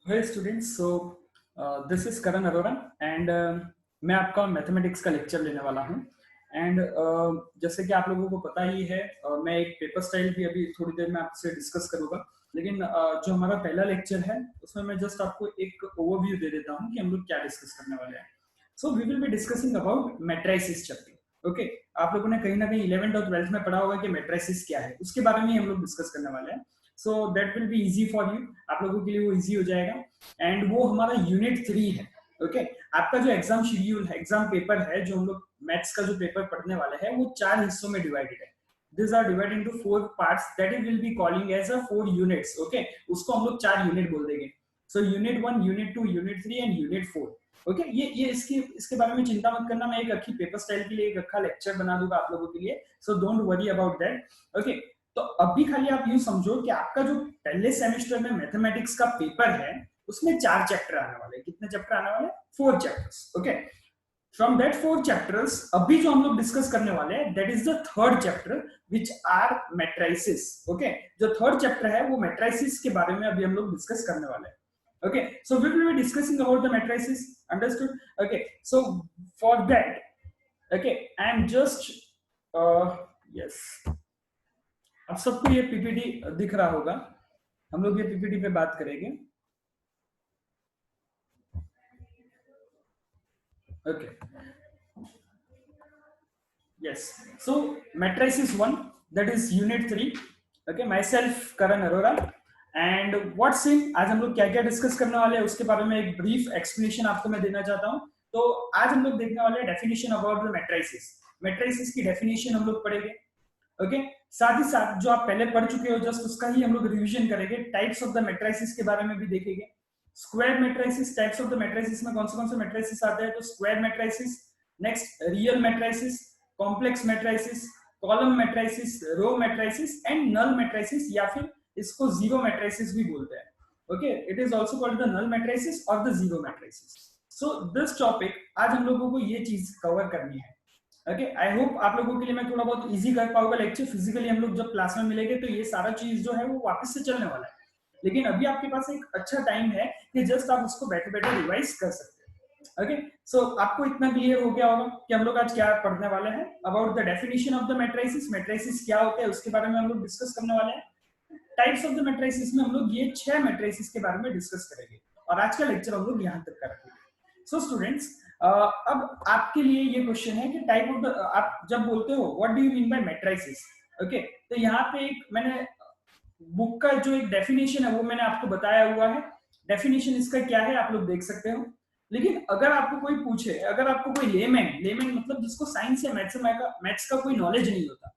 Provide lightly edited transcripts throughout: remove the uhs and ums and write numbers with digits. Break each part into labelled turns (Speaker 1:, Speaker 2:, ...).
Speaker 1: Hey students, this is Karan Arora and मैं आपका mathematics का लेक्चर लेने वाला हूँ एंड जैसे कि आप लोगों को पता ही है मैं एक पेपर स्टाइल भी अभी थोड़ी देर में आपसे डिस्कस करूंगा लेकिन जो हमारा पहला लेक्चर है उसमें मैं जस्ट आपको एक ओवरव्यू दे देता हूँ कि हम लोग क्या डिस्कस करने वाले हैं। So we will be discussing about matrices chapter. Okay, आप लोगों ने कहीं ना कहीं 11th और 12th में पढ़ा होगा कि मैट्रिसेस क्या है, उसके बारे में हम लोग डिस्कस करने वाले हैं। So that will be easy for you, आप लोगों के लिए वो इजी हो जाएगा एंड वो हमारा यूनिट 3 है। ओके, आपका जो एग्जाम शेड्यूल है, एग्जाम पेपर है, जो हम लोग मैथ्स का जो पेपर पढ़ने वाले हैं वो 4 हिस्सों में डिवाइडेड है। These are divided into 4 parts that it will be calling as a 4 units. Okay, उसको हम लोग 4 यूनिट बोल देंगे। So unit 1, unit 2, unit 3 and unit 4. Okay, ये इसके बारे में चिंता मत करना, मैं एक अच्छी पेपर स्टाइल के लिए एक अच्छा लेक्चर बना दूंगा आप लोगों के लिए। So don't worry about that. Okay, तो अभी खाली आप यूं समझो कि आपका जो पहले सेमेस्टर में मैथमेटिक्स का पेपर है उसमें 4 चैप्टर आने वाले। कितने चैप्टर आने वाले? 4 chapters. Okay, from that 4 chapters अभी जो हम लोग डिस्कस करने वाले हैं that is the third chapter which are matrices. Okay, जो थर्ड चैप्टर है वो मैट्रिसेस के बारे में अभी हम लोग डिस्कस करने वाले हैं। Okay, so we will be discussing about the matrices. Understood? Okay, so for that, okay, I am just yes. अब सबको ये पीपीटी दिख रहा होगा, हम लोग ये पीपीटी पे बात करेंगे। Okay, yes. So matrices 1, that is unit 3. Okay, myself Karan Arora. And what's in, आज हम लोग क्या क्या डिस्कस करने वाले हैं उसके बारे में एक ब्रीफ एक्सप्लेनेशन आपको मैं देना चाहता हूं। तो आज हम लोग देखने वाले हैं definition about the matrices. Matrices की डेफिनेशन हम लोग पढ़ेंगे। ओके, साथ ही साथ जो आप पहले पढ़ चुके हो जस्ट उसका ही हम लोग रिवीजन करेंगे। टाइप्स ऑफ द मैट्रिसेस के बारे में भी देखेंगे। Square matrices, types of the matrices में कौन से मैट्रिसेस आते हैं, तो square matrices, next real matrices, complex matrices, column matrices, row matrices and null matrices, या फिर इसको जीरो मैट्रिसेस भी बोलते हैं। Okay, it is also called the null matrices और the zero matrices. So this topic आज हम लोगों को ये चीज कवर करनी है। ओके, आई होप आप लोगों के लिए मैं थोड़ा बहुत इजी कर पाऊंगा लेक्चर। फिजिकली हम लोग जब क्लास में मिलेंगे तो ये सारा चीज जो है वो वापस से चलने वाला है, लेकिन अभी आपके पास एक अच्छा टाइम है कि जस्ट आप उसको बैठे बैठे रिवाइज कर सकते हैं। ओके, सो आपको इतना क्लियर हो गया होगा कि हम लोग आज क्या पढ़ने वाले हैं। About the definition of the matrices, matrices क्या होते हैं उसके बारे में हम लोग डिस्कस करने वाले हैं। टाइप्स ऑफ द मैट्रिसेस में हम लोग ये 6 मैट्रिसेस के बारे में डिस्कस करेंगे और आज का लेक्चर हम लोग यहाँ तक करेंगे। सो स्टूडेंट्स, अब आपके लिए ये क्वेश्चन है कि टाइप ऑफ द, आप जब बोलते हो what do you mean by matrices. Okay, तो यहाँ पे एक मैंने बुक का जो एक डेफिनेशन है वो मैंने आपको बताया हुआ है। डेफिनेशन इसका क्या है आप लोग देख सकते हो। लेकिन अगर आपको कोई पूछे, अगर आपको कोई लेमैन मतलब जिसको साइंस या मैथ्स का कोई नॉलेज नहीं होता,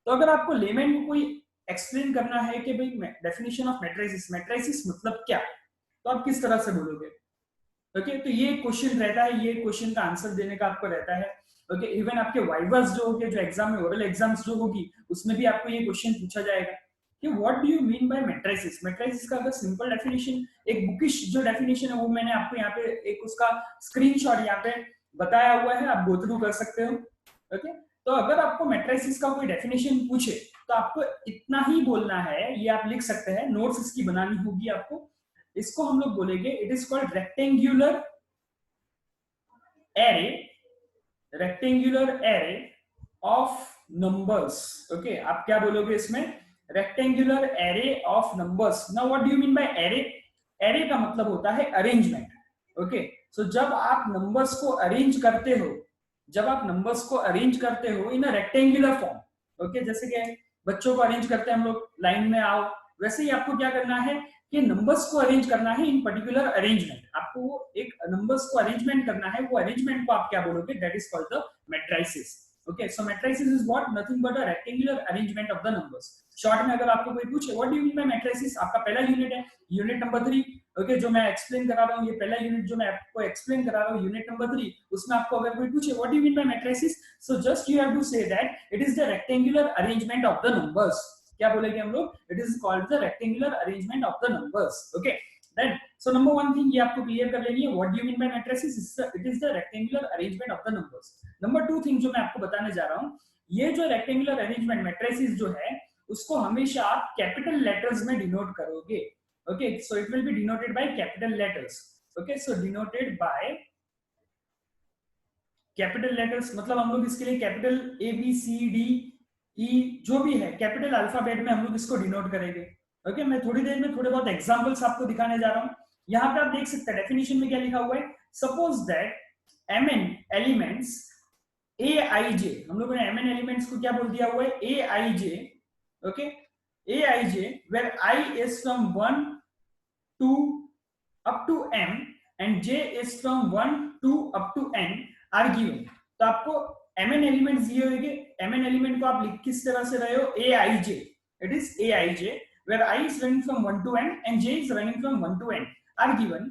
Speaker 1: तो अगर आपको लेमैन को कोई एक्सप्लेन करना है कि भाई डेफिनेशन ऑफ मैट्रिसेस मतलब क्या, तो आप किस तरह से बोलोगे। ओके, तो ये क्वेश्चन रहता है, ये क्वेश्चन का आंसर देने का आपको रहता है। ओके, इवन आपके वाइवास जो होंगे, जो एग्जाम में ओरल एग्जाम्स जो होगी उसमें भी आपको ये क्वेश्चन पूछा जाएगा कि what do you mean by matrices. Matrices का अगर सिंपल डेफिनेशन, एक बुकिश जो डेफिनेशन है वो मैंने आपको यहाँ पे एक उसका स्क्रीनशॉट यहाँ पे बताया हुआ है, आप गो थ्रू कर सकते हो। ओके, तो अगर आपको मैट्रिसेस का कोई डेफिनेशन पूछे तो आपको इतना ही बोलना है, ये आप लिख सकते हैं, नोट्स इसकी बनानी होगी आपको। इसको हम लोग बोलेंगे it is called rectangular array of numbers. Okay, आप क्या बोलोगे इसमें? Rectangular array of numbers. Now what do you mean bye array? Array का मतलब होता है अरेंजमेंट। ओके, सो जब आप नंबर्स को अरेंज करते हो, जब आप नंबर्स को अरेंज करते हो इन अ रेक्टेंगुलर फॉर्म, ओके, जैसे कि बच्चों को अरेंज करते हैं हम लोग, लाइन में आओ, वैसे ही आपको क्या करना है कि नंबर्स को अरेंज करना है इन पर्टिकुलर अरेंजमेंट। आपको एक नंबर्स को अरेंजमेंट करना है, वो अरेंजमेंट को आप क्या बोलोगे? That is called the matrices. Okay, so matrices is what? Nothing but a rectangular arrangement of the numbers. Short में अगर आपको कोई पूछे what do you mean by matrices, आपका पहला यूनिट है, यूनिट नंबर 3। ओके, जो मैं एक्सप्लेन करा रहा हूँ, ये पहला यूनिट जो मैं आपको एक्सप्लेन करा रहा हूँ, यूनिट नंबर 3, उसमें आपको अगर कोई पूछे what do you mean by matrices, so just you have to say that it is the rectangular arrangement of the numbers. क्या बोलेंगे हम लोग? It is called the rectangular arrangement of the numbers. Okay, then so number 1 thing ये आपको clear कर लेनी है, what do you mean by matrices, it is the rectangular arrangement of the numbers. Number 2 thing जो मैं आपको बताने जा रहा हूं, ये जो रेक्टेंगुलर अरेंजमेंट मैट्रिसेस जो है उसको हमेशा आप कैपिटल लेटर्स में डिनोट करोगे। Okay, so it will be denoted by capital letters. Okay, so denoted by capital letters, मतलब हम लोग इसके लिए capital A B C D E जो भी है कैपिटल अल्फाबेट में हम लोग इसको डिनोट करेंगे. ओके, मैं थोड़ी देर में थोड़े बहुत एग्जांपल्स आपको दिखाने जा रहा हूं. यहाँ पे आप देख सकते हैं डेफिनेशन में क्या लिखा हुआ है. Suppose that M N elements A I J, हम लोगों ने एम एन एलिमेंट्स को क्या बोल दिया हुआ है, A I J. Okay, A I J where I is from 1 to up to m and j is from 1 to up to n are given. तो आपको mn एलिमेंट्स दिए होंगे. mn एलिमेंट को आप लिख किस तरह से रहे हो, aij, it is aij where I is running from 1 to n and j is running from 1 to n are given.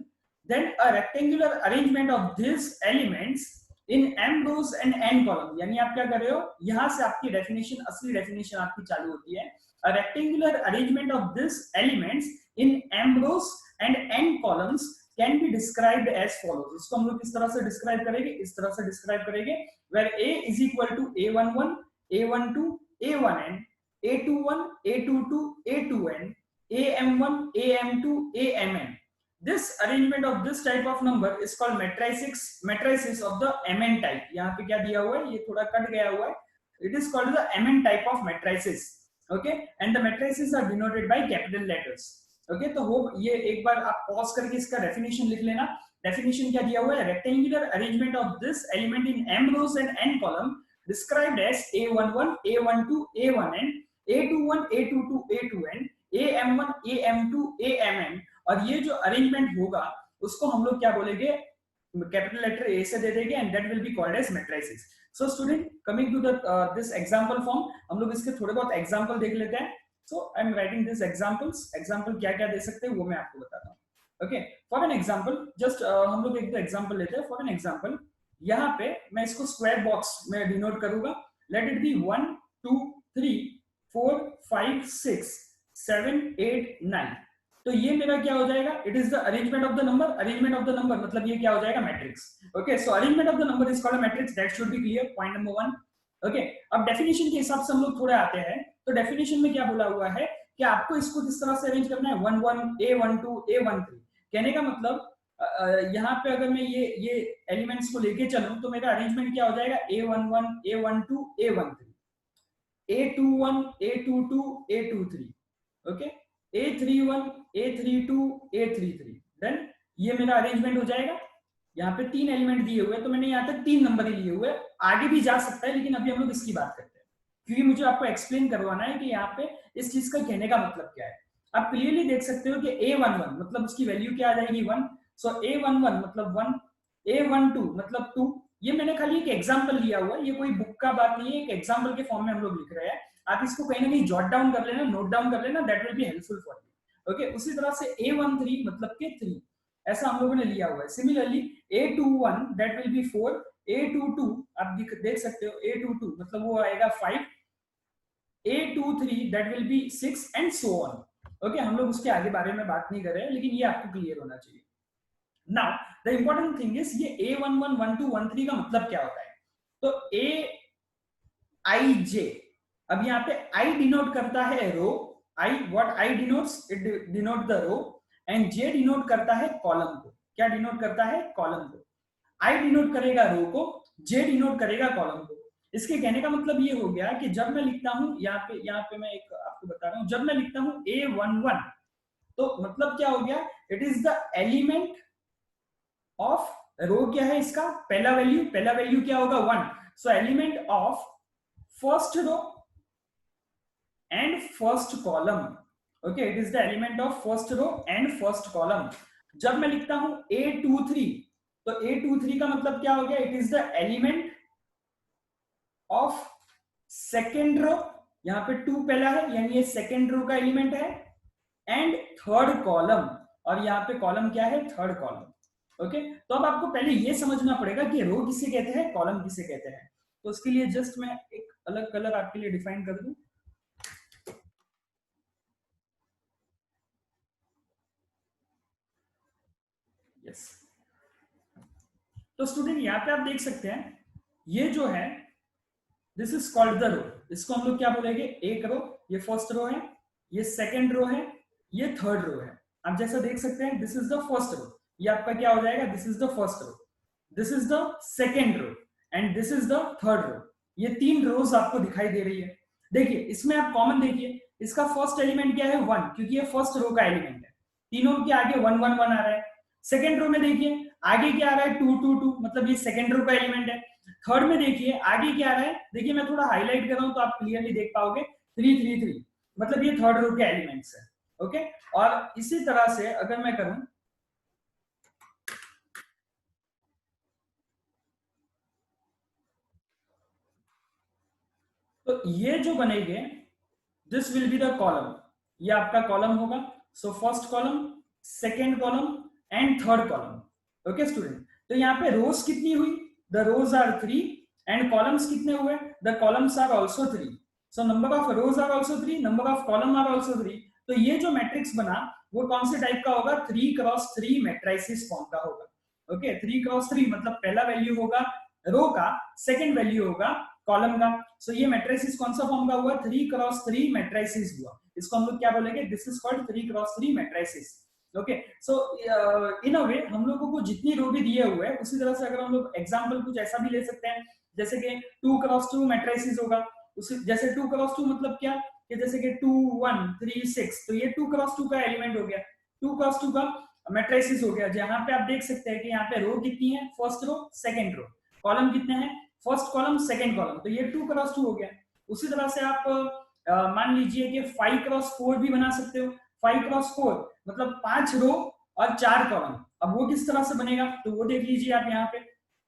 Speaker 1: Then a rectangular arrangement of these elements in m rows and n column. यानी आप क्या कर रहे हो, यहां से आपकी definition, असली डेफिनेशन आपकी चालू होती है. A rectangular arrangement of these elements in m rows and n columns can be described as follows. इसको हम लोग किस तरह से डिस्क्राइब करेंगे, इस तरह से डिस्क्राइब करेंगे where a is equal to a11 a12 a1n a21 a22 a2n am1 am2 amn. This arrangement of this type of number is called matrices of the mn type. यहाँ पे क्या दिया हुआ है, ये थोड़ा कट गया हुआ है. It is called the mn type of matrices. Okay, and the matrices are denoted by capital letters. Okay, तो वो ये एक बार आप पॉज करके इसका डेफिनेशन लिख लेना. डेफिनेशन क्या दिया हुआ है, rectangular arrangement of this element in m rows and n column described as a11 a12 a1n a21 a22 a2n am1 am2 amn. और ये जो अरेंजमेंट होगा उसको हम लोग क्या बोलेंगे, कैपिटल लेटर ए से दे देंगे and that will be called as matrices. So student, coming to this example form, हम लोग इसके थोड़े बहुत एग्जांपल देख लेते हैं. So I am writing this examples. Example क्या क्या दे सकते हैं वो मैं आपको बताता हूँ. Okay, for an example just हम लोग एक दो एग्जांपल लेते हैं. फॉर एन एग्जांपल यहाँ पे मैं इसको स्क्वायर बॉक्स में डिनोट करूंगा. Let it be 1 2 3 4 5 6 7 8 9. तो ये मेरा क्या हो जाएगा, it is the arrangement of the number. Arrangement of the number मतलब ये क्या हो जाएगा, matrix. Okay, so arrangement of the number is called a matrix. That should be clear, point number 1. Okay, अब डेफिनेशन के हिसाब से हम लोग थोड़े आते हैं. तो डेफिनेशन में क्या बोला हुआ है कि आपको इसको किस तरह से अरेंज करना है, 1 1 a12 a13. कहने का मतलब यहाँ पे अगर मैं ये एलिमेंट्स को लेके चलूं तो मेरा अरेंजमेंट क्या हो जाएगा, a11 a12 a13 a21 a22 a23. Okay, a31 a32 a33. Then ये मेरा अरेंजमेंट हो जाएगा. यहाँ पे 3 एलिमेंट दिए हुए, तो मैंने यहाँ तक 3 नंबर ही लिए हुए. आगे भी जा सकता है लेकिन अभी हम लोग इसकी बात करते हैं क्योंकि मुझे आपको एक्सप्लेन करवाना है कि यहाँ पे इस चीज का कहने का मतलब क्या है. आप क्लियरली देख सकते हो कि a11 मतलब उसकी वैल्यू क्या आ जाएगी, 1. सो a11 मतलब 1, a12 मतलब 2. ये मैंने खाली एक एग्जांपल लिया हुआ है, ये कोई बुक का बात नहीं है, एक एग्जांपल के फॉर्म में हम लोग लिख रहे हैं. आप इसको कहीं ना कहीं जॉट डाउन कर लेना, नोट डाउन कर लेना, that will be helpful for you. Okay, उसी तरह से a13 मतलब के 3 ऐसा हम लोगों ने लिया हुआ है. Similarly a21 that will B 4, a22 आप देख सकते हो a22 मतलब वो आएगा 5, a23 that will B 6 and so on. Okay, हम लोग उसके आगे बारे में बात नहीं कर रहे हैं लेकिन ये आपको क्लियर होना चाहिए. Now the important thing is ये a11 12 13 का मतलब क्या होता है. तो a i j, अब यहाँ पे i डिनोट करता है रो. I what I denotes, it denote the row and J denote करता है कॉलम को. क्या डिनोट करता है, कॉलम को. I डिनोट करेगा रो को, J डिनोट करेगा कॉलम को. इसके कहने का मतलब ये हो गया कि जब मैं लिखता हूं यहाँ पे मैं एक आपको बता रहा हूं, जब मैं लिखता हूं A11 तो मतलब क्या हो गया, it is the element of row. क्या है इसका पहला वैल्यू क्या होगा, 1. So element of first row and first column. Okay, it is the element of first row and first column. जब मैं लिखता हूं a23 तो a23 का मतलब क्या हो गया, it is the element of second row. यहाँ पे 2 पहला है यानी ये सेकेंड रो का एलिमेंट है, एंड थर्ड कॉलम, और यहाँ पे कॉलम क्या है, थर्ड कॉलम. ओके, तो अब आपको पहले ये समझना पड़ेगा कि रो किसे कहते हैं, कॉलम किसे कहते हैं. तो उसके लिए जस्ट मैं एक अलग कलर आपके लिए डिफाइन कर दूं. Yes. तो स्टूडेंट यहाँ पे आप देख सकते हैं ये जो है this is called the row. इसको हम लोग क्या बोलेंगे, एक रो. ये फर्स्ट रो है, ये सेकंड रो है, ये थर्ड रो है. आप जैसा देख सकते हैं, this is the first row, ये आपका क्या हो जाएगा, this is the first row, this is the second row and this is the third row. ये 3 रोज आपको दिखाई दे रही है। देखिए इसमें आप कॉमन देखिए, इसका फर्स्ट एलिमेंट क्या है 1, क्योंकि ये फर्स्ट रो का एलिमेंट है, तीनों के आगे 1 1 1 आ रहा है। सेकेंड रो में देखिए आगे क्या आ रहा है 2 2 2, मतलब ये सेकेंड रो का एलिमेंट है। थर्ड में देखिए आगे क्या आ रहा है, देखिए मैं थोड़ा हाईलाइट कर रहा हूं तो आप क्लियरली देख पाओगे 3 3 3, मतलब ये थर्ड रो के एलिमेंट्स है। ओके, और इसी तरह से अगर मैं करूं तो ये जो बनेंगे, this will be the column, ये आपका कॉलम होगा। So first column, second column and third column. Okay student, तो यहाँ पे रोज कितनी हुई, the rows are 3 and columns कितने हुए, the columns are also 3। So number of rows are also 3, number of column are also 3। तो ये जो मैट्रिक्स बना वो कौन से टाइप का होगा, 3x3 मैट्रिसेस फॉर्म का होगा। ओके, 3x3 मतलब पहला वैल्यू होगा रो का, सेकेंड वैल्यू होगा कॉलम का। सो ये मैट्रिसेस कौन सा फॉर्म का हुआ, 3x3 मैट्रिसेस हुआ। इसको हम लोग क्या बोलेंगे, this is called 3x3 matrices. Okay, so in a way हम लोगों को जितनी रो भी दिए हुए हैं उसी तरह से अगर हम लोग एग्जांपल कुछ ऐसा भी ले सकते हैं, जैसे कि 2x2 मैट्रिसेस होगा। उसी जैसे 2x2 मतलब क्या, कि जैसे कि 2 1 3 6, तो ये 2x2 का एलिमेंट हो गया, 2x2 का मैट्रिसेस हो गया। जहां पे आप देख सकते हैं कि यहाँ पे रो कितनी है, first row second row, column कितने हैं, फर्स्ट कॉलम सेकंड कॉलम, तो ये 2x2 हो गया। उसी तरह से आप मान लीजिए कि 5x4 भी बना सकते हो। 5x4 मतलब 5 रो और 4 कॉलम। अब वो किस तरह से बनेगा तो वो देख लीजिए आप यहाँ पे,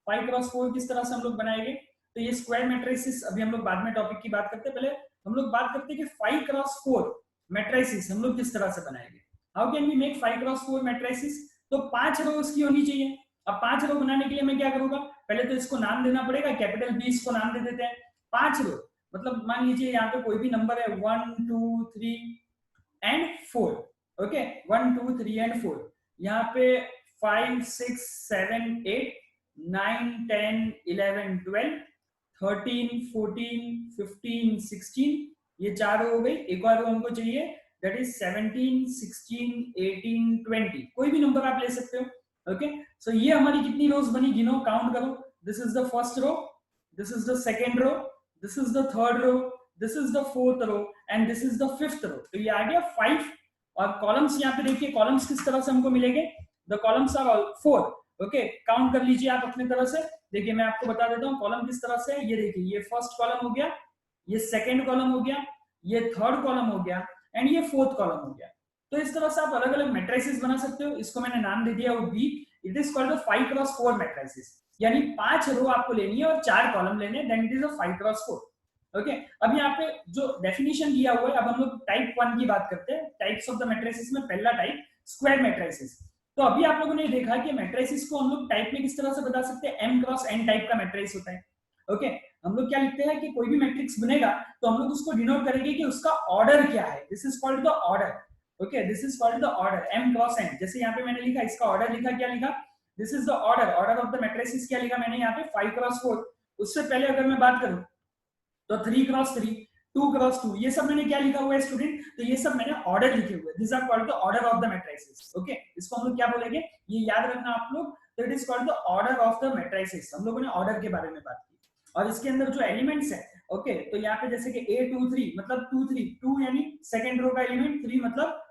Speaker 1: 5x4 किस तरह से हम लोग बनाएंगे। तो ये स्क्वायर मैट्रिसेस अभी हम लोग बाद में टॉपिक की बात करते हैं, पहले हम लोग बात करते हैं कि 5x4 मैट्रिसेस हम लोग किस तरह से बनाएंगे। How can we make 5x4 matrices, तो 5 रो उसकी होनी चाहिए। अब 5 रो बनाने के लिए मैं क्या करूंगा, पहले तो इसको नाम देना पड़ेगा, कैपिटल बी इसको नाम दे देते हैं। 5 रो मतलब मान लीजिए यहाँ पे कोई भी नंबर है 1 2 3 एंड 4। ओके, 1 2 3 एंड 4, यहाँ पे 5 6 7 8 9 10 11 12 13 14 15 16, ये 4 रो हो गई। एक और रो हमको चाहिए, दैट इज 17 16 18 20, कोई भी नंबर आप ले सकते हो। ओके, सो ये हमारी कितनी रोज बनी, गिनो काउंट करो। This is the first row, this is the second row, this is the third row, this is the fourth row and this is the fifth row. तो ये आ गया 5। और कॉलम्स यहाँ पे देखिए, कॉलम्स किस तरह से हमको मिलेंगे, the columns are 4। Okay, count कर लीजिए आप अपनी तरह से। देखिए मैं आपको बता देता हूँ कॉलम किस तरह से है। ये देखिए, ये फर्स्ट कॉलम हो गया, ये सेकेंड कॉलम हो गया, ये थर्ड कॉलम हो गया एंड ये फोर्थ कॉलम हो गया। तो इस तरह से आप अलग अलग मैट्रिसेस बना सकते हो। इसको मैंने नाम दे दिया वो B, it is called 5x4 matrices, यानी 5 रो आपको लेनी है और 4 कॉलम लेने, then it is a 5x4। Okay, अब यहाँ पे जो डेफिनेशन दिया हुआ है, अब हम लोग टाइप 1 की बात करते हैं। टाइप्स ऑफ द मैट्रिसेस में पहला टाइप स्क्वायर मैट्रिसेस। तो अभी आप लोगों ने देखा कि मैट्रिसेस को हम लोग टाइप में किस तरह से बता सकते हैं, m क्रॉस n टाइप का मैट्रिक्स होता है। ओके, हम लोग क्या लिखते हैं कि कोई भी मैट्रिक्स बनेगा तो हम लोग उसको डिनोट करेंगे कि उसका ऑर्डर क्या है, this is called the order. Okay, this is called the order, m cross n। जैसे यहाँ पे मैंने लिखा, इसका ऑर्डर लिखा, क्या लिखा, this is the order, order of the matrices क्या लिखा मैंने यहाँ पे 5x4। उससे पहले अगर मैं बात करूं तो 3x3, 2x2, ये सब मैंने क्या लिखा हुआ है स्टूडेंट, तो ये सब मैंने ऑर्डर लिखे हुए हैं। This are called the order of the matrices. Okay, इसको हम लोग क्या बोलेंगे, ये याद रखना आप लोग, तो it is called the order of the matrices. हम लोगों ने ऑर्डर के बारे में बात की। और इसके अंदर जो एलिमेंट्स है, ओके, तो यहाँ पे जैसे कि a 2 3 मतलब 2 3, 2 यानी सेकंड रो का एलिमेंट, 3 मतलब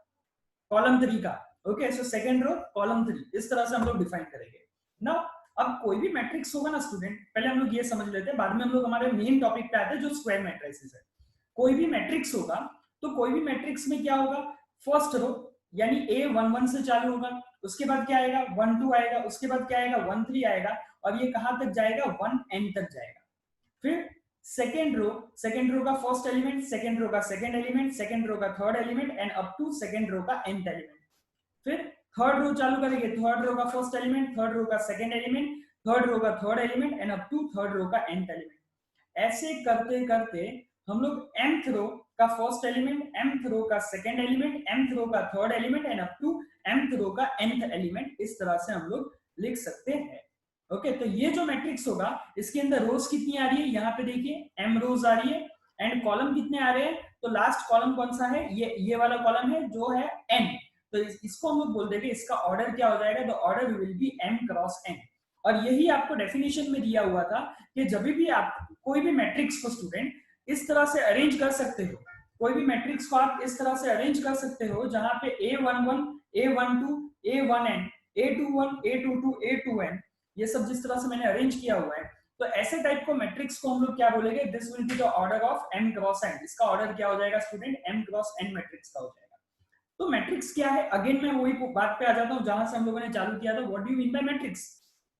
Speaker 1: कॉलम 3 का। Okay, so second row column 3, इस तरह से हम लोग डिफाइन करेंगे। नाउ अब कोई भी मैट्रिक्स होगा ना स्टूडेंट, पहले हम लोग ये समझ लेते हैं, बाद में हम लोग हमारे मेन टॉपिक पे आते हैं जो स्क्वायर मैट्रिसेस है। कोई भी मैट्रिक्स होगा तो कोई भी मैट्रिक्स में क्या होगा, फर्स्ट रो यानी a 1 1 से चालू होगा, उसके बाद क्या आएगा 1 2 आएगा, उसके बाद क्या आएगा 1 3 आएगा, और ये कहां तक जाएगा 1 n तक जाएगा। फिर सेकेंड रो का फर्स्ट एलिमेंट, सेकेंड रो का सेकेंड एलिमेंट, सेकेंड रो का third element and up to second row का nth एलिमेंट। फिर थर्ड रो चालू करेंगे, थर्ड रो का फर्स्ट एलिमेंट, थर्ड रो का सेकेंड एलिमेंट, थर्ड रो का third element and up to third row का nth element. ऐसे करते करते हम लोग nth रो का फर्स्ट एलिमेंट, mth रो का सेकेंड एलिमेंट, mth रो का third element and up to mth row का nth एलिमेंट, इस तरह से हम लोग लिख सकते हैं। ओके, तो ये जो मैट्रिक्स होगा इसके अंदर रोज कितनी आ रही है, यहाँ पे देखिए m रोज आ रही है एंड कॉलम कितने आ रहे हैं, तो लास्ट कॉलम कौन सा है, ये वाला कॉलम है जो है n। तो इसको हम लोग बोल देंगे, इसका ऑर्डर क्या हो जाएगा, the order will be m cross n। और यही आपको डेफिनेशन में दिया हुआ था कि जब भी आप कोई भी मैट्रिक्स को स्टूडेंट इस तरह से अरेंज कर सकते हो, कोई भी मैट्रिक्स को आप इस तरह से अरेंज कर सकते हो जहां पे a11 a12 a1n a21 a22 a2n ये सब जिस तरह से मैंने अरेंज किया हुआ है, तो ऐसे टाइप को मैट्रिक्स को हम लोग क्या बोलेंगे, this will be the order of m cross n। इसका ऑर्डर क्या हो जाएगा student, m cross n matrix का हो जाएगा। तो मैट्रिक्स क्या है, अगेन मैं वही बात पे आ जाता हूं जहां से हम लोगों ने चालू किया था, what do you mean bye matrix,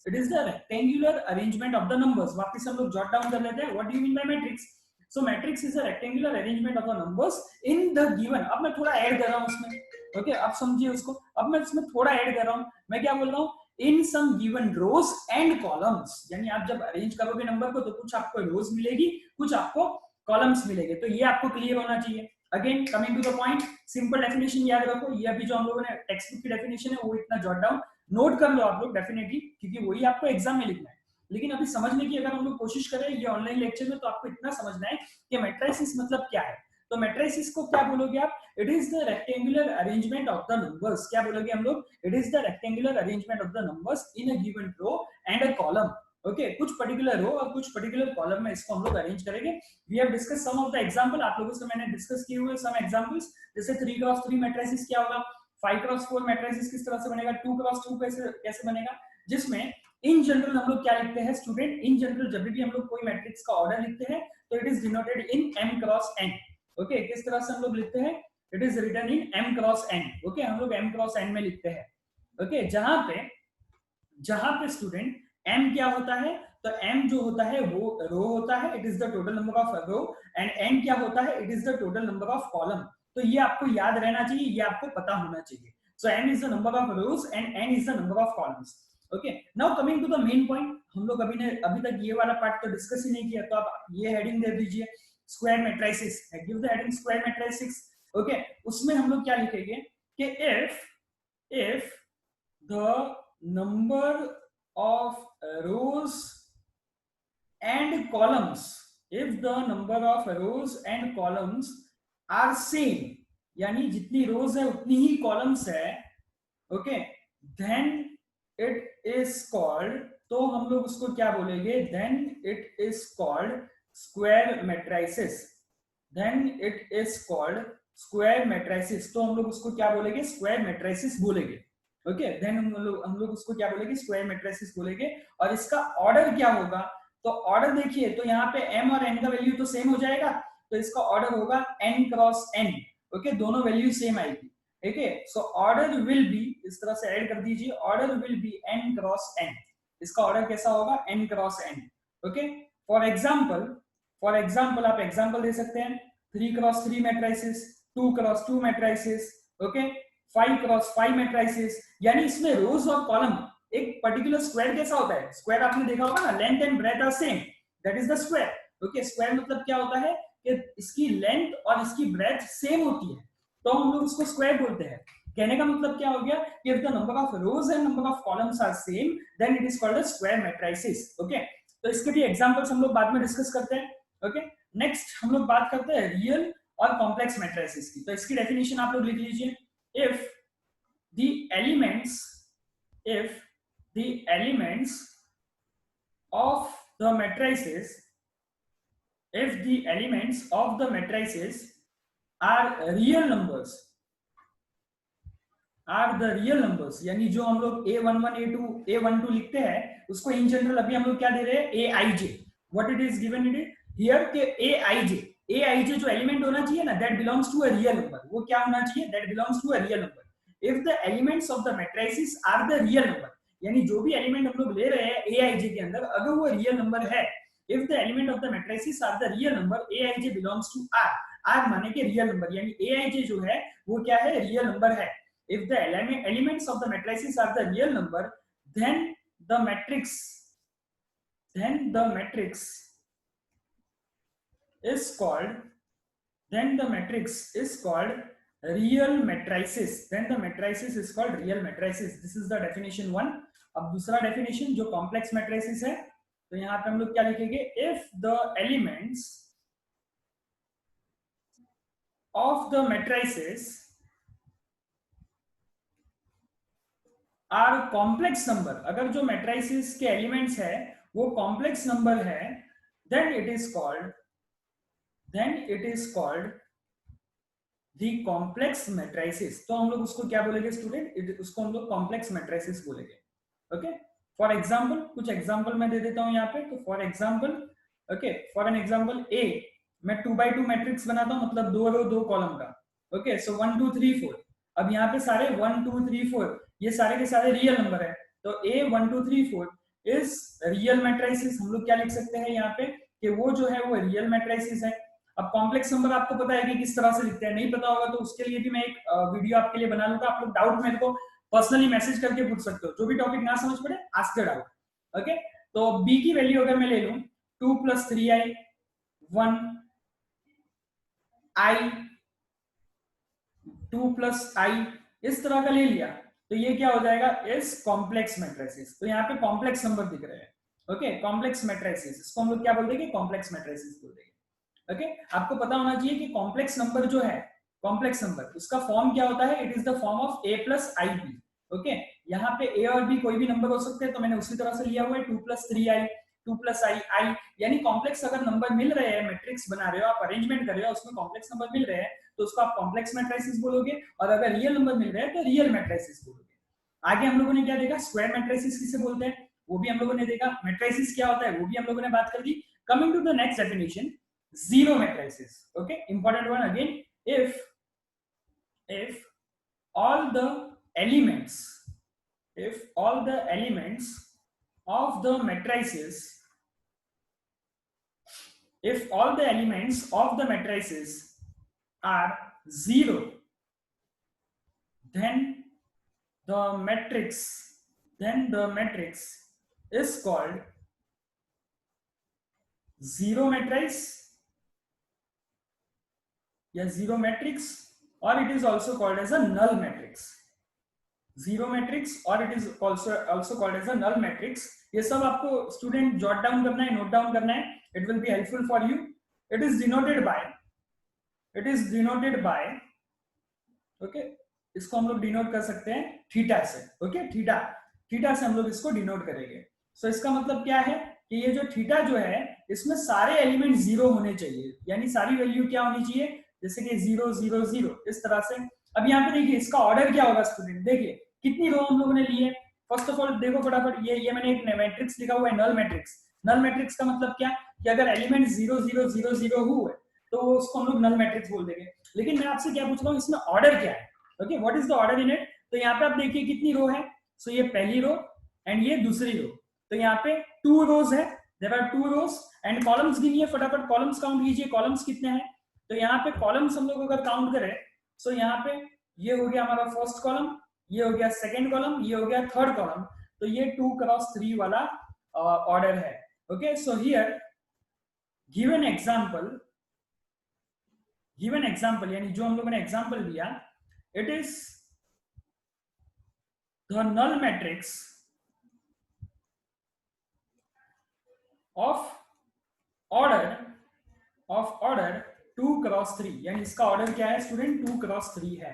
Speaker 1: it is the rectangular arrangement of the numbers. वापस हम लोग जॉट डाउन कर लेते हैं, what do you mean bye matrix. So matrix is a rectangular arrangement of the numbers in the given. अब मैं थोड़ा add कर रहा हूं उसमें, ओके आप समझिए उसको, अब मैं इसमें थोड़ा ऐड कर रहा हूं, मैं क्या बोल रहा हूं, इन सम गिवन रोज एंड कॉलम्स। यानी आप जब अरेंज करोगे नंबर को तो कुछ आपको रोज मिलेगी, कुछ आपको कॉलम्स मिलेंगे, तो ये आपको क्लियर होना चाहिए। Again coming to the point, simple definition याद रखो, ये अभी जो हम लोगों ने टेक्स्ट बुक की डेफिनेशन है वो इतना जॉट डाउन नोट कर लो आप लोग डेफिनेटली, क्योंकि वही आपको एग्जाम में लिखना है। लेकिन अभी समझने की अगर हम लोग कोशिश करें ये ऑनलाइन लेक्चर में, तो आपको इतना समझना है कि मैट्रिसेस मतलब क्या है। तो मैट्रिसेस को क्या बोलोगे आप, it is the rectangular arrangement of the numbers. क्या बोलोगे हम लोग, it is the rectangular arrangement of the numbers in a given row and a column. Okay, कुछ पर्टिकुलर रो और कुछ पर्टिकुलर कॉलम में इसको हम लोग अरेंज करेंगे। We have discuss some of the example, आप लोगों से मैंने डिस्कस किए हुए सम एग्जांपल्स, जैसे 3 क्रॉस 3 मैट्रिसेस क्या होगा, 5 क्रॉस 4 मैट्रिसेस किस तरह से बनेगा, 2 क्रॉस 2 कैसे बनेगा, जिसमें इन जनरल हम लोग क्या लिखते हैं स्टूडेंट, इन जनरल जब भी हम लोग कोई मैट्रिक्स का ऑर्डर लिखते हैं तो it is denoted in m cross n। Okay, किस तरह से हम लोग लिखते हैं, it is written in m cross n। Okay, हम लोग m क्रॉस n में लिखते हैं। ओके, जहां पे स्टूडेंट m क्या होता है, तो m जो होता है वो रो होता है, it is the total number of row, and n क्या होता है, it is the total number of column. तो ये आपको याद रहना चाहिए, ये आपको पता होना चाहिए। So m is the number of rows and n is the number of columns. Okay, now coming to the main point, हम लोग अभी तक ये वाला पार्ट तो डिस्कस ही नहीं किया, तो आप ये हेडिंग दे दीजिए, square matrices, give the heading square matrices. Okay, उसमें हम लोग क्या लिखेंगे कि if the number of rows and columns, if the number of rows and columns are same, यानी जितनी रोज है उतनी ही कॉलम्स है, okay, then it is called, तो हम लोग उसको क्या बोलेंगे, then it is called square matrices, then it is called square matrices. तो हम लोग उसको क्या बोलेंगे, स्क्वायर मैट्रिसेस बोलेंगे। ओके, देन हम लोग उसको क्या बोलेंगे, स्क्वायर मैट्रिसेस बोलेंगे। और इसका ऑर्डर क्या होगा, तो ऑर्डर देखिए, तो यहाँ पे m और n का वैल्यू तो सेम हो जाएगा, तो इसका ऑर्डर होगा n क्रॉस n। ओके, दोनों वैल्यू सेम आएगी। ठीक है, सो ऑर्डर विल बी, इस तरह से ऐड कर दीजिए, order will be n cross n। इसका ऑर्डर कैसा होगा, n cross n। Okay, for example आप एग्जाम्पल दे सकते हैं, 3 cross 3 matrices, 2 cross 2 matrices, okay, 5 cross 5 matrices. यानी इसमें रोज और कॉलम, एक पर्टिकुलर स्क्वायर कैसा होता है, स्क्वायर आपने देखा होगा ना, length and breadth are same, that is the square. Okay, square मतलब क्या होता है कि इसकी लेंथ और इसकी ब्रेथ सेम होती है, तो हम लोग उसको स्क्वायर बोलते हैं। कहने का मतलब क्या हो गया कि if the number of rows and number of columns are same then it is called a square matrices. Okay, तो इसके भी एग्जांपल्स हम लोग बाद में डिस्कस करते हैं। ओके, नेक्स्ट हम लोग बात करते हैं रियल और कॉम्प्लेक्स मैट्रिसेस की। तो इसकी डेफिनेशन आप लोग लिख लीजिए, if the elements of the matrices are real numbers, यानी जो हम लोग a11 a2 a12 लिखते हैं उसको इन जनरल अभी हम लोग क्या दे रहे हैं, aij, what it is given it here के aij जो एलिमेंट होना चाहिए ना, that belongs to a real number, वो क्या होना चाहिए, that belongs to a real number। if the elements of the matrices are the real number, यानी जो भी एलिमेंट हम लोग ले रहे हैं aij के अंदर अगर वो रियल नंबर है, if the element of the matrices are the real number, aij belongs to r माने के रियल नंबर, यानी aij जो है वो क्या है, रियल नंबर है। if the elements of the matrices are the real number, then the matrix is called real matrices, this is the definition 1। अब दूसरा डेफिनेशन जो कॉम्प्लेक्स मैट्रिसेस है, तो यहाँ पे हम लोग क्या लिखेंगे, if the elements of the matrices are complex number, अगर जो मैट्रिसेस के एलिमेंट्स है वो कॉम्प्लेक्स नंबर है, then it is called the complex matrices. तो हम लोग उसको क्या बोलेंगे स्टूडेंट, उसको हम लोग कॉम्प्लेक्स मैट्रिसेस बोलेंगे। ओके, फॉर एग्जाम्पल कुछ एग्जाम्पल मैं दे देता हूं यहाँ पे। तो for example, okay, for an example A, मैं 2x2 मैट्रिक्स बनाता हूं, मतलब 2 रो 2 कॉलम का। ओके, सो 1 2 3 4। अब यहाँ पे सारे 1 2 3 4 ये सारे के सारे रियल नंबर है। तो ए 1 2 3 4 इज रियल मैट्रिसेस। हम लोग क्या लिख सकते हैं यहाँ पे कि वो जो है वो रियल मैट्रिसेस है। अब कॉम्प्लेक्स नंबर आपको पता है कि किस तरह से लिखते हैं, नहीं पता होगा तो उसके लिए भी मैं एक वीडियो आपके लिए बना लूंगा। आप लोग डाउट मेरे को पर्सनली मैसेज करके पूछ सकते हो, जो भी टॉपिक ना समझ पड़े आस्क द डाउट। ओके, तो बी की वैल्यू अगर मैं ले लूं 2 + 3i 1 i 2 + i, इस तरह का ले लिया, तो ये क्या हो जाएगा, इस कॉम्प्लेक्स मैट्रिसेस। तो यहाँ पे कॉम्प्लेक्स नंबर दिख रहे हैं। ओके, कॉम्प्लेक्स मैट्रिसेस, इसको हम लोग क्या बोल देंगे, कॉम्प्लेक्स मैट्रिसेस बोल देंगे। ओके, आपको पता होना चाहिए कि कॉम्प्लेक्स नंबर जो है, कॉम्प्लेक्स नंबर उसका फॉर्म क्या होता है, it is the form of a + ib। Okay, यहाँ पे a और b कोई भी नंबर हो सकते हैं, तो मैंने उसी तरह से लिया हुआ है 2 + 3i 2 + i, यानी कॉम्प्लेक्स अगर नंबर मिल रहे हैं, मैट्रिक्स बना रहे हो आप, अरेंजमेंट कर रहे हो, उसमें कॉम्प्लेक्स नंबर मिल रहे हैं, तो उसको आप कॉम्प्लेक्स मैट्रिसेस बोलोगे। और अगर रियल नंबर मिल रहे हैं तो रियल मैट्रिसेस बोलोगे। आगे हम लोगों ने क्या देखा, स्क्वायर मैट्रिसेस किसे बोलते हैं वो भी हम लोगों ने देखा, मैट्रिसेस क्या होता है वो भी हम लोगों ने बात कर दी। Coming to the next definition, zero matrices. Okay, important one again. If all the elements if all the elements of the matrices if all the elements of the matrices are zero, then the matrix is called zero matrix या zero matrix, or it is also called as a null matrix. Zero matrix और it is also called as a null matrix। ये सब आपको student jot down करना है, note down करना है, it will be helpful for you. It is denoted by okay, इसको हम लोग डिनोट कर सकते हैं थीटा से। ओके, थीटा से हम लोग इसको डिनोट करेंगे। सो इसका मतलब क्या है कि ये जो थीटा जो है, इसमें सारे एलिमेंट जीरो होने चाहिए, यानी सारी वैल्यू क्या होनी चाहिए, जैसे कि 0 0 0 इस तरह से। अब यहाँ पे देखिए इसका ऑर्डर क्या होगा स्टूडेंट, देखिए कितनी रो हम लोगों ने ली है। फर्स्ट ऑफ ऑल देखो फटाफट, ये मैंने एक मैट्रिक्स लिखा हुआ है, नल मैट्रिक्स। नल मैट्रिक्स का मतलब क्या, कि अगर एलिमेंट 0 0 0 0 हुए तो उसको हम लोग नल मैट्रिक्स बोल देंगे। लेकिन मैं आपसे क्या पूछ रहा हूँ, इसमें ऑर्डर क्या है। Okay, what is the order in it. तो यहाँ पे आप देखिए कितनी रो है, सो ये पहली रो एंड ये दूसरी रो। तो यहाँ पे 2 रोज है, there are 2 rows and columns गिनिए फटाफट, कॉलम्स काउंट कीजिए, कॉलम्स कितने हैं। तो यहाँ पे कॉलम्स हम लोग अगर काउंट करें, सो यहाँ पे ये हो गया हमारा फर्स्ट कॉलम, ये हो गया सेकंड कॉलम, ये हो गया थर्ड कॉलम। तो ये 2 क्रॉस 3 वाला ऑर्डर है। Okay, so here given example यानी जो हम लोगों ने एग्जांपल दिया, it is the null matrix of order 2 cross 3, यानी इसका ऑर्डर क्या है स्टूडेंट, 2 क्रॉस 3 है।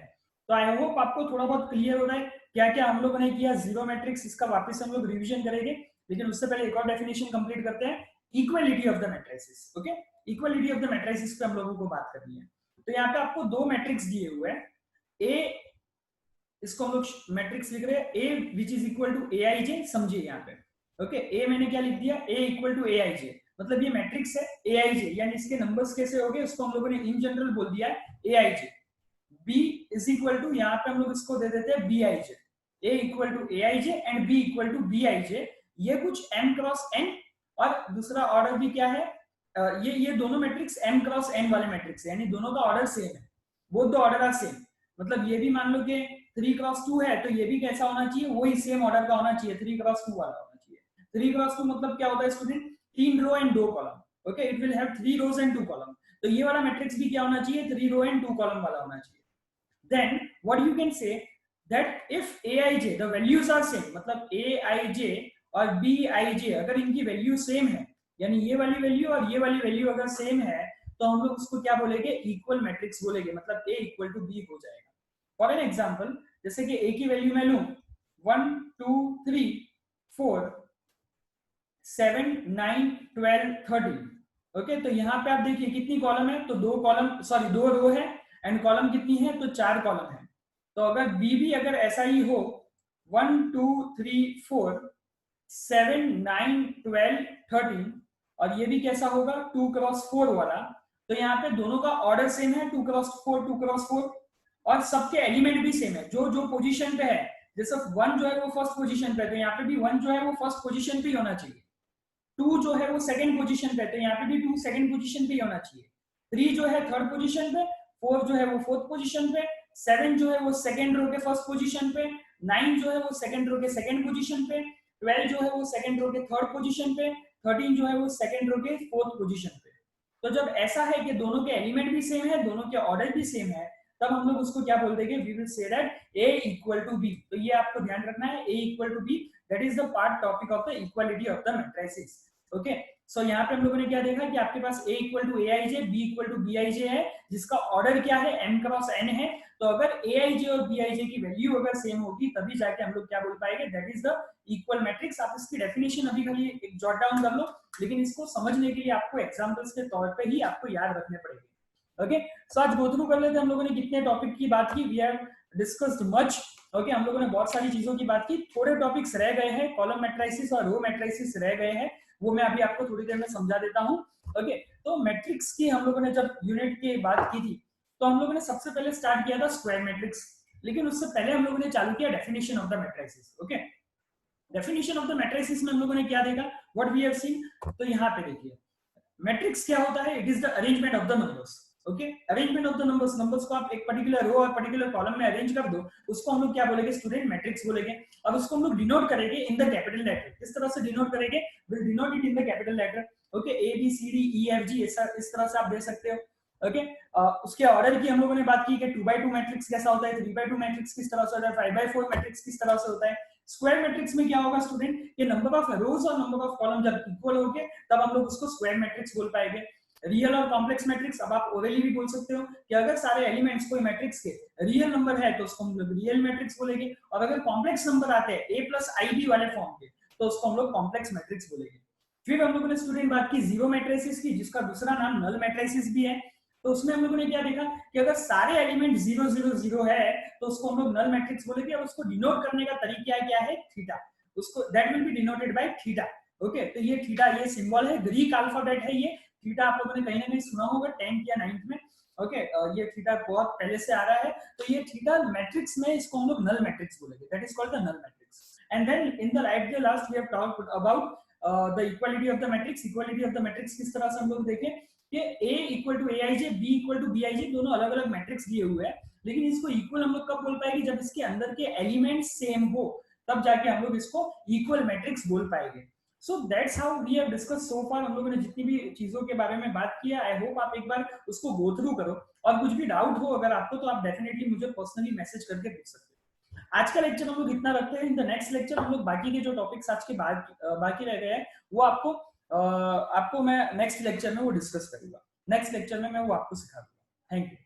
Speaker 1: तो आई होप आपको थोड़ा बहुत क्लियर हो रहा है क्या क्या हम लोगों ने किया। जीरो मैट्रिक्स, इसका वापस हम लोग रिवीजन करेंगे, लेकिन उससे पहले एक और डेफिनेशन कंप्लीट करते हैं, equality of the matrices. Okay, equality of the matrices पे हम लोगों को बात करनी है। तो यहाँ पे आपको दो मैट्रिक्स दिए हुए हैं, ए, इसको हम लोग मैट्रिक्स लिख रहे हैं ए which is equal to A I जे। समझिए यहाँ पे, ओके, ए मैंने क्या लिख दिया, ए इक्वल टू ए आई जे, मतलब ये मैट्रिक्स है ए आई जे, यानी इसके नंबर्स कैसे हो गए, उसको हम लोगों ने इन जनरल बोल दिया है A I J. B is equal to, यहाँ पे हम लोग इसको दे देते हैं B I J, A equal to A I J and B equal to B I J. ये कुछ m क्रॉस n, और दूसरा ऑर्डर भी क्या है, ये दोनों मैट्रिक्स m क्रॉस n वाले मैट्रिक्स है, यानी दोनों का ऑर्डर सेम है, both the order are same. मतलब ये भी मान लो कि 3 क्रॉस 2 है, तो ये भी कैसा होना चाहिए, वही सेम ऑर्डर का होना चाहिए, 3 क्रॉस 2 वाला होना चाहिए। 3 क्रॉस 2 मतलब क्या होता है student, 3 row and 2 column. Okay, it will have 3 rows and 2 column. तो ये वाला मैट्रिक्स भी क्या होना चाहिए, 3 रो एंड 2 कॉलम वाला होना चाहिए। then what you can say that if aij the values are same, मतलब aij और bij अगर इनकी वैल्यू सेम है, यानी ये वाली वैल्यू और ये वाली वैल्यू अगर सेम है, तो हम लोग उसको क्या बोलेंगे, इक्वल मैट्रिक्स बोलेंगे, मतलब a इक्वल टू b हो जाएगा। फॉर एन एग्जांपल, जैसे कि a की वैल्यू मैं लूं, 1 2 3 4 7 9 12 13। ओके, तो यहाँ पे आप देखिए कितनी कॉलम है, तो दो कॉलम, सॉरी दो रो है, एंड कॉलम कितनी है, तो 4 कॉलम है। तो अगर बी भी अगर ऐसा ही हो 1 2 3 4 7 9 12 13, और ये भी कैसा होगा 2 क्रॉस 4 वाला, तो यहाँ पे दोनों का ऑर्डर सेम है 2 क्रॉस 4 2 क्रॉस 4, और सबके एलिमेंट भी सेम है, जो जो पोजीशन पे है। जैसे 1 जो है वो फर्स्ट पोजीशन पे है, तो यहाँ पे भी 1 जो है वो फर्स्ट पोजीशन पे ही होना चाहिए। 2 जो है वो सेकंड पोजीशन पे है, तो यहाँ पे भी 2 सेकंड पोजीशन पे ही होना चाहिए। 3 जो है थर्ड पोजीशन पे, 4 जो है वो फोर्थ पोजीशन पे, 7 जो है वो सेकंड रो के फर्स्ट पोजीशन पे, 9 जो है वो सेकंड रो के सेकंड पोजीशन पे, 12 जो है वो सेकंड रो के थर्ड पोजीशन पे, 13 जो है वो सेकंड रो के फोर्थ पोजीशन पे। तो जब ऐसा है कि दोनों के एलिमेंट भी सेम है, दोनों के ऑर्डर भी सेम है, तब हम लोग उसको क्या बोल देंगे, we will say that A equal to B. तो ये आपको ध्यान रखना है, A equal to B, that is the part topic of the equality of the matrices. Okay, so यहाँ पे हम लोगों ने क्या देखा कि आपके पास A equal to AIJ, B equal to BIJ है, जिसका ऑर्डर क्या है, m क्रॉस n है। तो अगर AIJ और BIJ की वैल्यू अगर सेम होगी तभी जाके हम लोग क्या बोल पाएंगे, that is the equal matrix. आप इसकी डेफिनेशन अभी खाली एक जॉट डाउन कर लो, लेकिन इसको समझने के लिए आपको एग्जांपल्स के तौर पे ही आपको याद रखने पड़ेंगे। ओके, सो आज गो थ्रू कर लेते हैं हम लोगों ने कितने टॉपिक की बात की, we have discussed much. Okay, हम लोगों ने बहुत सारी चीजों की बात की, थोड़े टॉपिक्स रह गए हैं, कॉलम मैट्रिसेस और रो मैट्रिसेस रह गए हैं, वो मैं अभी आपको थोड़ी देर में समझा देता हूँ। ओके, तो मैट्रिक्स की हम लोगों ने जब यूनिट की बात की थी, तो हम लोगों ने सबसे पहले स्टार्ट किया था स्क्वायर मैट्रिक्स, लेकिन उससे पहले हम लोगों ने चालू किया definition of the matrices. Okay, definition of the matrices में हम लोगों ने क्या देखा, व्हाट वी हैव सीन। तो यहाँ पे देखिए मैट्रिक्स क्या होता है, it is the arrangement of the numbers. Okay, arrangement of the numbers, numbers को आप एक पर्टिकुलर रो और पर्टिकुलर कॉलम में अरेंज कर दो, उसको हम लोग क्या बोलेंगे स्टूडेंट, मैट्रिक्स बोलेंगे। और उसको हम लोग डिनोट करेंगे इन द कैपिटल लेटर। किस तरह से डिनोट करेंगे, will denote it in the capital letter. Okay, A B C D E F G, इस तरह से आप दे सकते हो। ओके, उसके ऑर्डर की हम लोगों ने बात की कि 2x2 मैट्रिक्स कैसा होता है, 3x2 मैट्रिक्स किस तरह से होता है, 5x4 मैट्रिक्स किस तरह से होता है। स्क्वायर मैट्रिक्स में क्या होगा स्टूडेंट, ये नंबर ऑफ रोज और नंबर ऑफ कॉलम जब इक्वल होंगे तब हम लोग उसको स्क्वायर मैट्रिक्स बोल पाएंगे। रियल और कॉम्प्लेक्स मैट्रिक्स, अब आप ओरली भी बोल सकते हो कि अगर सारे एलिमेंट्स कोई मैट्रिक्स के रियल नंबर है तो उसको हम लोग रियल मैट्रिक्स बोलेंगे, और अगर कॉम्प्लेक्स नंबर आते हैं a प्लस आई बी वाले फॉर्म के तो उसको हम लोग कॉम्प्लेक्स मैट्रिक्स बोलेंगे। फिर हम लोगों ने स्टूडेंट बात की जीरो मैट्रिसेस की, जिसका दूसरा नाम नल मैट्रिसेस भी है। तो उसमें हम लोगों ने क्या देखा कि अगर सारे एलिमेंट 0 0 0 है तो उसको हम लोग नल मैट्रिक्स बोलेंगे, और उसको डिनोट करने का तरीका क्या है, थीटा। उसको that will B denoted by theta. Okay, तो ये थीटा, ये सिंबल है, ग्रीक अल्फाबेट है ये थीटा, आप लोगों ने कहीं ना कहीं सुना होगा 10th या 9th में। ओके, ये थीटा बहुत पहले से आ रहा है, तो ये थीटा मैट्रिक्स में इसको हम लोग नल मैट्रिक्स बोलेंगे, that is called the null matrix. And then in the right the last we have talked about the equality of the matrix. Equality of the matrix किस तरह से हम लोग देखें कि A equal to AIJ, B equal to BIJ, दोनों अलग अलग मैट्रिक्स दिए हुए हैं, लेकिन इसको इक्वल हम लोग कब बोल पाएंगे, जब इसके अंदर के एलिमेंट सेम हो, तब जाके हम लोग इसको इक्वल मैट्रिक्स बोल पाएंगे। So that's how we have discuss so far. हम लोगों ने जितनी भी चीजों के बारे में बात किया, आई होप आप एक बार उसको गो थ्रू करो, और कुछ भी डाउट हो अगर आपको तो आप डेफिनेटली मुझे पर्सनली मैसेज करके पूछ सकते हो। आज का लेक्चर हम लोग इतना रखते हैं, इन द नेक्स्ट लेक्चर हम लोग बाकी के जो टॉपिक्स आज के बाद बाकी रह गए हैं वो आपको मैं नेक्स्ट लेक्चर में वो डिस्कस करूंगा, नेक्स्ट लेक्चर में मैं वो आपको सिखा दूंगा। Thank you.